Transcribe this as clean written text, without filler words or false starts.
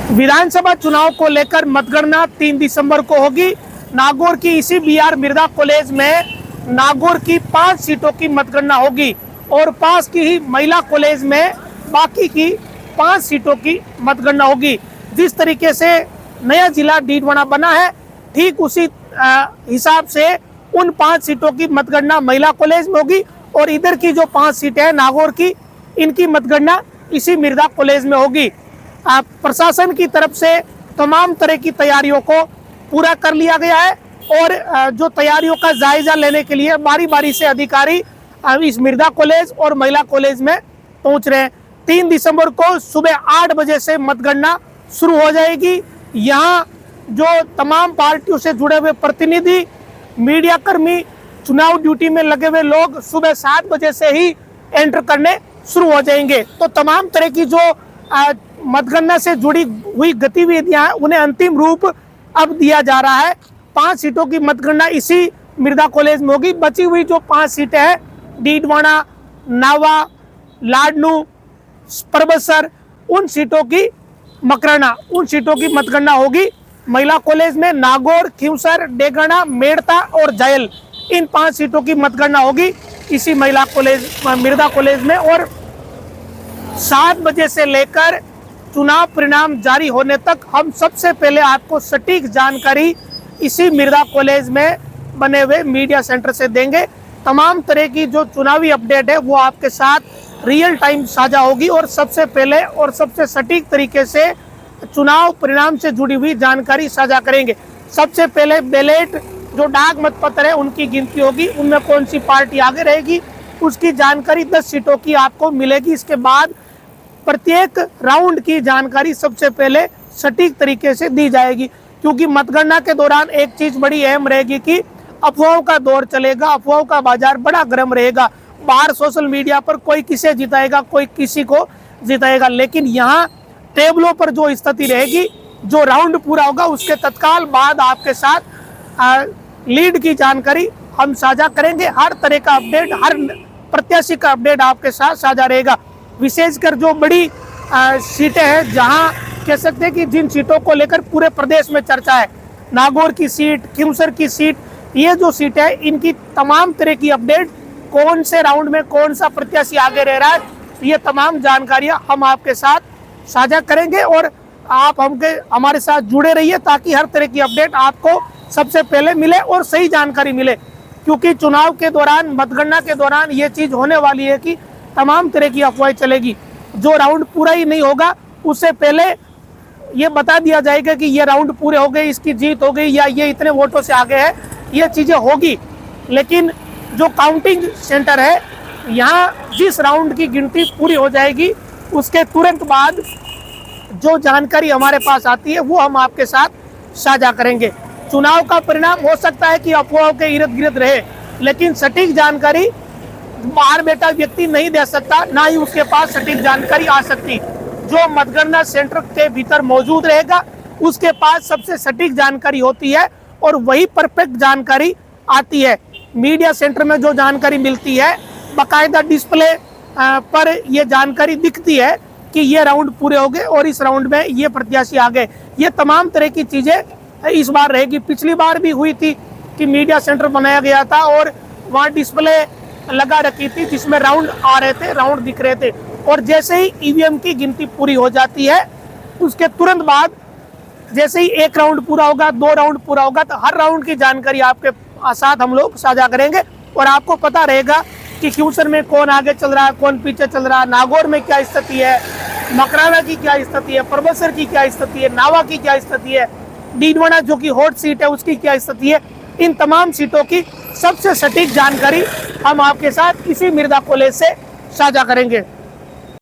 विधानसभा चुनाव को लेकर मतगणना 3 दिसंबर को होगी। नागौर की इसी BR मिर्जा कॉलेज में नागौर की 5 सीटों की मतगणना होगी और पास की ही महिला कॉलेज में बाकी की 5 सीटों की मतगणना होगी। जिस तरीके से नया जिला डीडवाना बना है, ठीक उसी हिसाब से उन 5 सीटों की मतगणना महिला कॉलेज में होगी और इधर की जो 5 सीटें हैं नागौर की, इनकी मतगणना इसी मिर्जा कॉलेज में होगी। प्रशासन की तरफ से तमाम तरह की तैयारियों को पूरा कर लिया गया है और जो तैयारियों का जायजा लेने के लिए बारी बारी से अधिकारी इस मिर्जा कॉलेज और महिला कॉलेज में पहुंच रहे हैं। 3 दिसंबर को सुबह 8 बजे से मतगणना शुरू हो जाएगी। यहाँ जो तमाम पार्टियों से जुड़े हुए प्रतिनिधि, मीडिया कर्मी, चुनाव ड्यूटी में लगे हुए लोग सुबह 7 बजे से ही एंटर करने शुरू हो जाएंगे। तो तमाम तरह की जो मतगणना से जुड़ी हुई गतिविधियां उन्हें अंतिम रूप अब दिया जा रहा है। 5 सीटों की मतगणना इसी मिर्जा कॉलेज में होगी। बची हुई जो 5 सीटें हैं, डीडवाना, नावा, लाडनू, परबसर, उन सीटों की मतगणना होगी महिला कॉलेज में। नागौर, खींवसर, डेगाना, मेड़ता और जायल, इन 5 सीटों की मतगणना होगी इसी मिर्जा कॉलेज में। और 7 बजे से लेकर चुनाव परिणाम जारी होने तक हम सबसे पहले आपको सटीक जानकारी इसी मिर्जा कॉलेज में बने हुए मीडिया सेंटर से देंगे। तमाम तरह की जो चुनावी अपडेट है वो आपके साथ रियल टाइम साझा होगी और सबसे पहले और सबसे सटीक तरीके से चुनाव परिणाम से जुड़ी हुई जानकारी साझा करेंगे। सबसे पहले बैलेट, जो डाक मतपत्र है, उनकी गिनती होगी, उनमें कौन सी पार्टी आगे रहेगी, उसकी जानकारी 10 सीटों की आपको मिलेगी। इसके बाद प्रत्येक राउंड की जानकारी सबसे पहले सटीक तरीके से दी जाएगी, क्योंकि मतगणना के दौरान एक चीज बड़ी अहम रहेगी कि अफवाहों का दौर चलेगा, अफवाहों का बाजार बड़ा गर्म रहेगा। बाहर सोशल मीडिया पर कोई किसे जिताएगा, कोई किसी को जिताएगा, लेकिन यहाँ टेबलों पर जो स्थिति रहेगी, जो राउंड पूरा होगा उसके तत्काल बाद आपके साथ लीड की जानकारी हम साझा करेंगे। हर तरह का अपडेट, हर प्रत्याशी का अपडेट आपके साथ साझा रहेगा। विशेषकर जो बड़ी सीटें हैं, जहां कह सकते हैं कि जिन सीटों को लेकर पूरे प्रदेश में चर्चा है, नागौर की सीट, खींवसर की सीट, ये जो सीट है, इनकी तमाम तरह की अपडेट, कौन से राउंड में कौन सा प्रत्याशी आगे रह रहा है, ये तमाम जानकारियां हम आपके साथ साझा करेंगे और आप हमारे साथ जुड़े रहिए ताकि हर तरह की अपडेट आपको सबसे पहले मिले और सही जानकारी मिले। क्योंकि चुनाव के दौरान, मतगणना के दौरान ये चीज होने वाली है कि तमाम तरह की अफवाहें चलेगी। जो राउंड पूरा ही नहीं होगा उससे पहले ये बता दिया जाएगा कि ये राउंड पूरे हो गए, इसकी जीत हो गई या ये इतने वोटों से आगे है, ये चीजें होगी। लेकिन जो काउंटिंग सेंटर है, यहाँ जिस राउंड की गिनती पूरी हो जाएगी उसके तुरंत बाद जो जानकारी हमारे पास आती है वो हम आपके साथ साझा करेंगे। चुनाव का परिणाम हो सकता है कि अफवाहों के इर्द गिर्द रहे, लेकिन सटीक जानकारी बाहर बैठा व्यक्ति नहीं दे सकता, ना ही उसके पास सटीक जानकारी आ सकती। जो मतगणना सेंटर के भीतर मौजूद रहेगा उसके पास सबसे सटीक जानकारी होती है और वही परफेक्ट जानकारी आती है। मीडिया सेंटर में जो जानकारी मिलती है, बाकायदा डिस्प्ले पर ये जानकारी दिखती है कि ये राउंड पूरे हो गए और इस राउंड में ये प्रत्याशी आ गए। ये तमाम तरह की चीजें इस बार रहेगी। पिछली बार भी हुई थी कि मीडिया सेंटर बनाया गया था और वहाँ डिस्प्ले लगा रखी थी जिसमें राउंड आ रहे थे, राउंड दिख रहे थे, और जैसे ही ईवीएम की गिनती पूरी हो जाती है उसके तुरंत बाद जैसे ही एक राउंड पूरा होगा, 2 राउंड पूरा होगा, तो हर राउंड की जानकारी आपके साथ हम लोग साझा करेंगे और आपको पता रहेगा कि खींवसर में कौन आगे चल रहा है, कौन पीछे चल रहा है, नागौर में क्या स्थिति है, मकराना की क्या स्थिति है, परबसर की क्या स्थिति है, नावा की क्या स्थिति है, डीडवाना जो कि हॉट सीट है उसकी क्या स्थिति है। इन तमाम सीटों की सबसे सटीक जानकारी हम आपके साथ इसी मिर्जा कॉलेज से साझा करेंगे।